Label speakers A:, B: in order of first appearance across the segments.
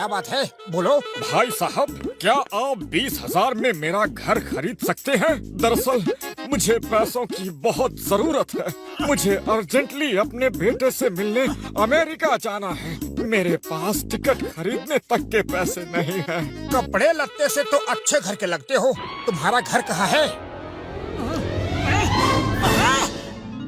A: क्या बात है, बोलो।
B: भाई साहब, क्या आप 20,000 में मेरा घर खरीद सकते हैं? दरअसल मुझे पैसों की बहुत जरूरत है। मुझे अर्जेंटली अपने बेटे से मिलने अमेरिका जाना है। मेरे पास टिकट खरीदने तक के पैसे नहीं हैं।
A: कपड़े लत्ते से तो अच्छे घर के लगते हो, तुम्हारा घर कहाँ है?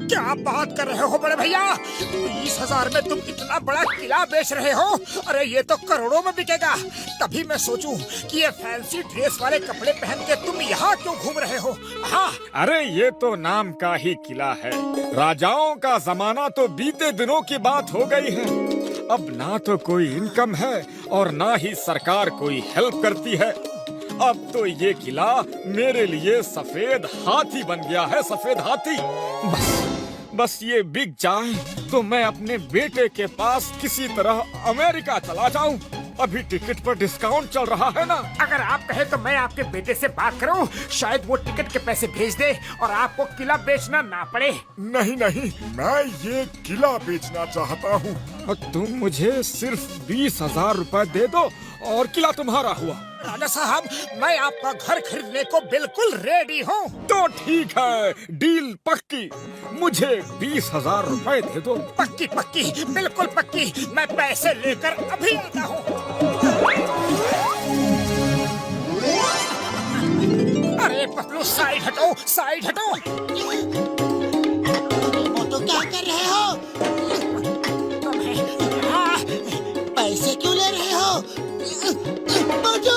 A: क्या बात कर रहे हो बड़े भैया? 20,000 में तुम इतना बड़ा किला बेच रहे हो? अरे ये तो करोड़ों में बिकेगा। तभी मैं सोचूं कि ये फैंसी ड्रेस वाले कपड़े पहन के तुम यहाँ क्यों घूम रहे हो? हाँ,
B: अरे ये तो नाम का ही किला है। राजाओं का जमाना तो बीते दिनों की बात हो गई है। अब ना तो कोई इनकम है और ना ही सरकार कोई हेल्प करती है। अब तो ये किला मेरे लिए सफेद हाथी बन गया है, सफेद हाथी। बस ये बिक जाए तो मैं अपने बेटे के पास किसी तरह अमेरिका चला जाऊं। अभी टिकट पर डिस्काउंट चल रहा है ना।
A: अगर आप कहे तो मैं आपके बेटे से बात करूं, शायद वो टिकट के पैसे भेज दे और आपको किला बेचना ना पड़े।
C: नहीं नहीं, मैं ये किला बेचना चाहता हूँ।
B: तुम मुझे सिर्फ 20,000 रुपए दे दो और किला तुम्हारा हुआ।
A: राजा साहब, मैं आपका घर खरीदने को बिल्कुल रेडी हूँ।
B: तो ठीक है, डील पक्की। मुझे 20,000 रुपए दे दो।
A: पक्की पक्की, बिल्कुल पक्की। मैं पैसे लेकर अभी आता हूँ। अरे पतलू, साइड हटो, साइड हटो।
D: मोटू, क्या कर रहे हो? पैसे क्यों ले रहे हो? मोटू!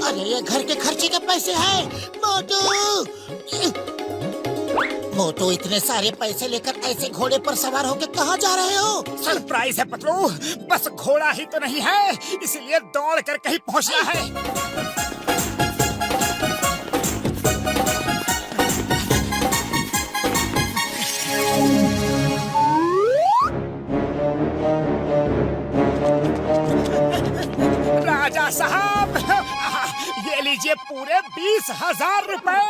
D: अरे ये घर के खर्चे के पैसे हैं। मोटू! मोटू, इतने सारे पैसे लेकर ऐसे घोड़े पर सवार होकर कहाँ जा रहे हो?
A: सरप्राइज है पतलू, बस घोड़ा ही तो नहीं है, इसलिए दौड़ कर कहीं पहुँचना है। राजा साहब, ये लीजिए पूरे 20,000 रुपए।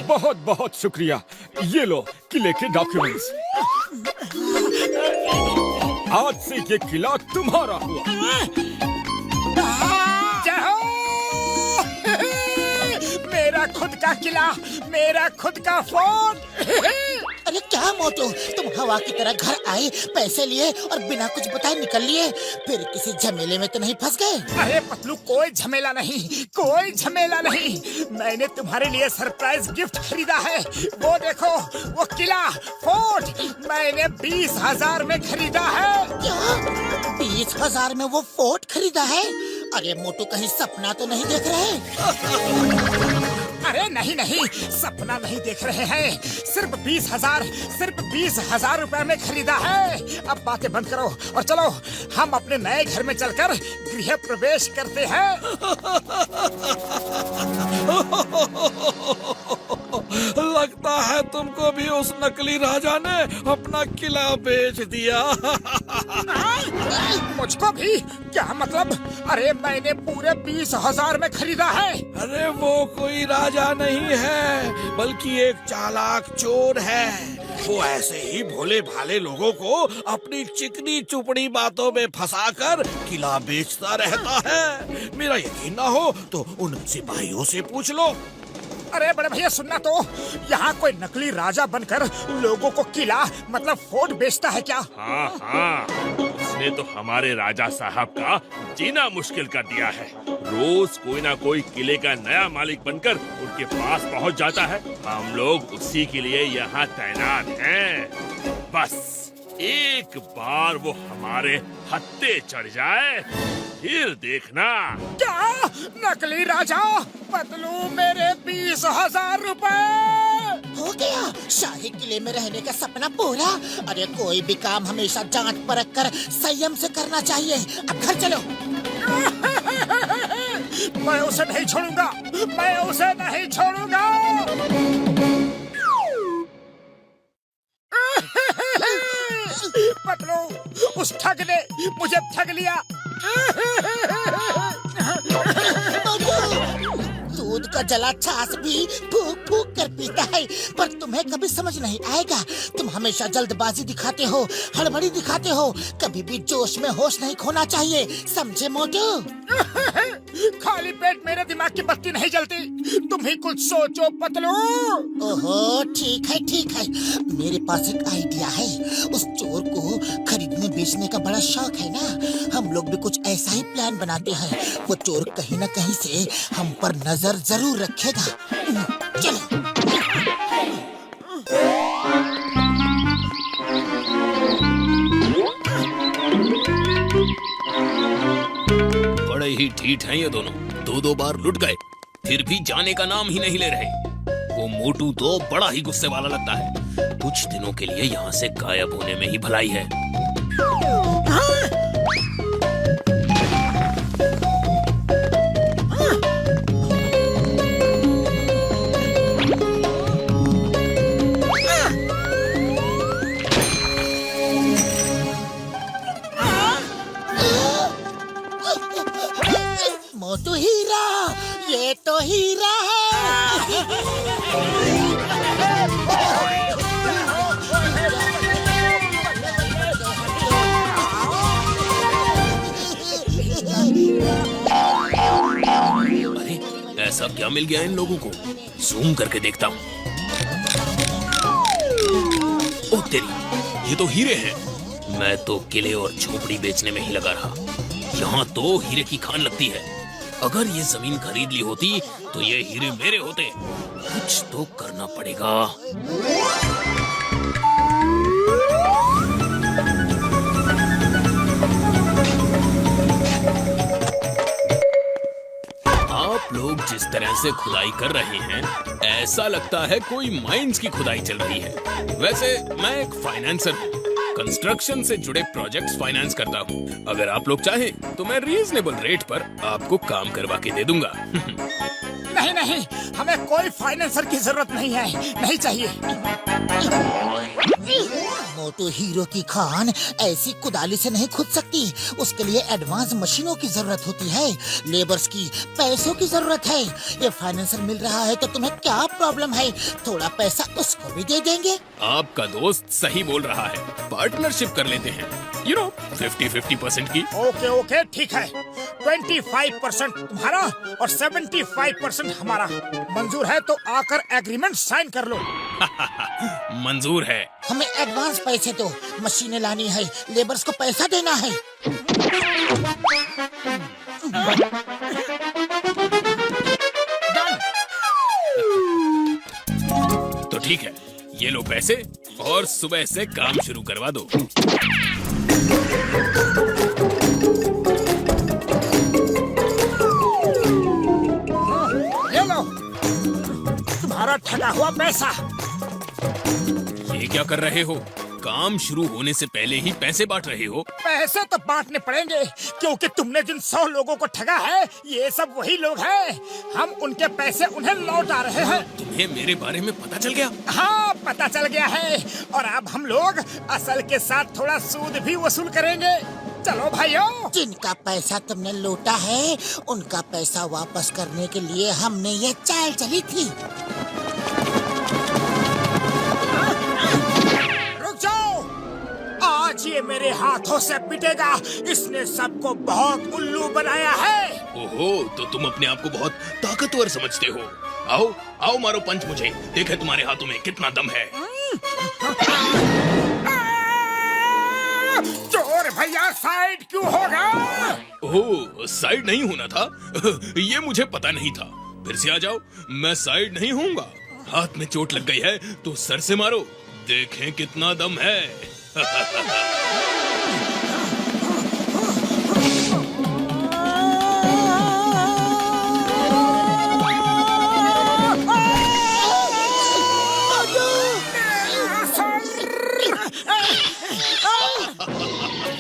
B: बहुत बहुत शुक्रिया। ये लो किले के डॉक्यूमेंट्स। आज से ये किला तुम्हारा हुआ।
A: जय हो! मेरा खुद का किला, मेरा खुद का फोर्ट।
D: अरे क्या मोटू, तुम हवा की तरह घर आए, पैसे लिए और बिना कुछ बताए निकल लिए। फिर किसी झमेले में तो नहीं फंस गए?
A: अरे पतलू, कोई झमेला नहीं, कोई झमेला नहीं। मैंने तुम्हारे लिए सरप्राइज गिफ्ट खरीदा है। वो देखो, वो किला, फोर्ट मैंने 20,000 में खरीदा है।
D: क्या? 20,000 में वो फोर्ट खरीदा है? अरे मोटू, कहीं सपना तो नहीं देख रहे?
A: अरे नहीं नहीं, सपना नहीं देख रहे हैं। सिर्फ 20,000 रुपए में खरीदा है। अब बातें बंद करो और चलो हम अपने नए घर में चलकर गृह प्रवेश करते हैं।
E: लगता है तुमको भी उस नकली राजा ने अपना किला बेच दिया।
A: मुझको भी? क्या मतलब? अरे मैंने पूरे 20,000 में खरीदा है।
E: अरे वो कोई राजा नहीं है, बल्कि एक चालाक चोर है। वो ऐसे ही भोले भाले लोगों को अपनी चिकनी चुपड़ी बातों में फंसाकर किला बेचता रहता है। मेरा यकीन ना हो तो उन सिपाहियों से पूछ लो।
A: अरे बड़े भैया, सुनना तो, यहाँ कोई नकली राजा बनकर लोगों को किला मतलब फोर्ट बेचता है क्या?
F: हाँ हाँ, उसने तो हमारे राजा साहब का जीना मुश्किल कर दिया है। रोज कोई ना कोई किले का नया मालिक बनकर उनके पास पहुँच जाता है। हम लोग उसी के लिए यहाँ तैनात हैं। बस एक बार वो हमारे हत्थे चढ़ जाए, फिर देखना।
A: क्या? नकली राजा? पतलू, मेरे 20,000 रुपए।
D: हो गया, शाही किले में रहने का सपना पूरा। अरे कोई भी काम हमेशा जांच परख कर संयम से करना चाहिए। अब घर चलो।
A: मैं उसे नहीं छोड़ूंगा, मैं उसे नहीं छोड़ूंगा। पतलू, उस ठग ने मुझे ठग लिया।
D: दूध का जला छाछ भी फूक फूक कर पीता है। पर तुम्हें कभी समझ नहीं आएगा। तुम हमेशा जल्दबाजी दिखाते हो, हड़बड़ी दिखाते हो। कभी भी जोश में होश नहीं खोना चाहिए, समझे मोटू?
A: खाली पेट मेरे दिमाग की बत्ती नहीं जलती। तुम ही कुछ सोचो पतलू।
D: ओहो, ठीक है ठीक है। मेरे पास एक आइडिया है। उस चोर को खरीदने बेचने का बड़ा शौक है ना। हम लोग भी कुछ ऐसा ही प्लान बनाते हैं। वो चोर कहीं न कहीं से हम पर नजर जरूर रखेगा। चलो।
G: बड़े ही ठीठ हैं ये दोनों। दो बार लुट गए, फिर भी जाने का नाम ही नहीं ले रहे। वो मोटू तो बड़ा ही गुस्से वाला लगता है। कुछ दिनों के लिए यहाँ से गायब होने में ही भलाई है।
D: मोटू हीरा, ये तो हीरा है।
G: अरे ऐसा क्या मिल गया इन लोगों को? जूम करके देखता हूँ। ओ तेरी, ये तो हीरे हैं। मैं तो किले और झोपड़ी बेचने में ही लगा रहा। यहाँ तो हीरे की खान लगती है। अगर ये जमीन खरीद ली होती तो ये हीरे मेरे होते। कुछ तो करना पड़ेगा। आप लोग जिस तरह से खुदाई कर रहे हैं, ऐसा लगता है कोई माइंस की खुदाई चल रही है। वैसे मैं एक फाइनेंसर हूँ, कंस्ट्रक्शन से जुड़े प्रोजेक्ट्स फाइनेंस करता हूँ। अगर आप लोग चाहें तो मैं रीजनेबल रेट पर आपको काम करवा के दे दूंगा।
A: नहीं नहीं, हमें कोई फाइनेंसर की जरूरत नहीं है, नहीं चाहिए।
D: मोटू हीरो की खान ऐसी कुदाली से नहीं खुद सकती। उसके लिए एडवांस मशीनों की जरूरत होती है, लेबर्स की, पैसों की जरूरत है। ये फाइनेंसर मिल रहा है तो तुम्हें क्या प्रॉब्लम है? थोड़ा पैसा उसको भी दे देंगे।
G: आपका दोस्त सही बोल रहा है, पार्टनरशिप कर लेते हैं। 50-50% की।
A: ओके ओके, ठीक है। 25% तुम्हारा और 75% हमारा। मंजूर है तो आकर एग्रीमेंट साइन कर लो।
G: मंजूर है।
D: हमें एडवांस पैसे दो, मशीनें लानी है, लेबर्स को पैसा देना है।
G: तो ठीक है, ये लो पैसे और सुबह से काम शुरू करवा दो।
A: ये लो तुम्हारा ठगा हुआ पैसा।
G: ये क्या कर रहे हो? काम शुरू होने से पहले ही पैसे बांट रहे हो?
A: पैसे तो बांटने पड़ेंगे, क्योंकि तुमने जिन 100 लोगों को ठगा है, ये सब वही लोग हैं। हम उनके पैसे उन्हें लौटा रहे हैं।
G: तुम्हें मेरे बारे में पता चल गया?
A: हाँ, पता चल गया है। और अब हम लोग असल के साथ थोड़ा सूद भी वसूल करेंगे। चलो भाइयों।
D: जिनका पैसा तुमने लूटा है, उनका पैसा वापस करने के लिए हमने ये चाल चली थी।
A: रुक जाओ, आज ये मेरे हाथों से पिटेगा। इसने सबको बहुत उल्लू बनाया है।
G: ओहो, तो तुम अपने आप को बहुत ताकतवर समझते हो। आओ आओ, मारो पंच मुझे, देखे तुम्हारे हाथों में कितना दम है।
A: चोर भैया, साइड क्यों होगा?
G: ओह, साइड नहीं होना था? ये मुझे पता नहीं था। फिर से आ जाओ, मैं साइड नहीं होऊंगा। हाथ में चोट लग गई है तो सर से मारो, देखें कितना दम है।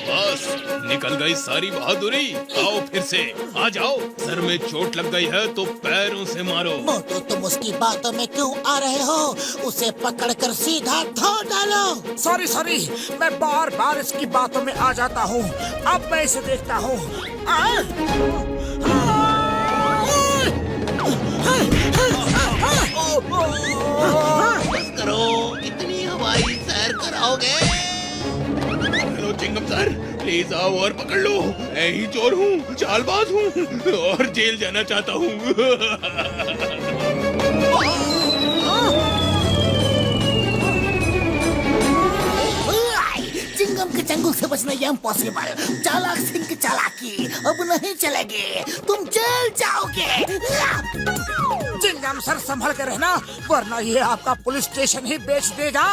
G: बस निकल गई सारी बहादुरी। आओ फिर से आ जाओ। सर में चोट लग गई है तो पैरों से मारो।
D: मोटू, तुम उसकी बातों में क्यों आ रहे हो? उसे पकड़कर सीधा धो डालो।
A: सॉरी सॉरी, मैं बार बार इसकी बातों में आ जाता हूँ। अब मैं इसे देखता हूँ।
E: जाओगे।
G: हेलो चिंगम सर, प्लीज आओ और पकड़ लो। मैं ही चोर हूँ, चालबाज हूँ और जेल जाना चाहता हूँ।
D: चिंगम के चंगुल से बचना ये इम्पॉसिबल। चालाक सिंह की चालाकी अब नहीं चलेगी, तुम जेल जाओगे।
A: चिंगम सर संभल कर रहना, वरना ये आपका पुलिस स्टेशन ही बेच देगा।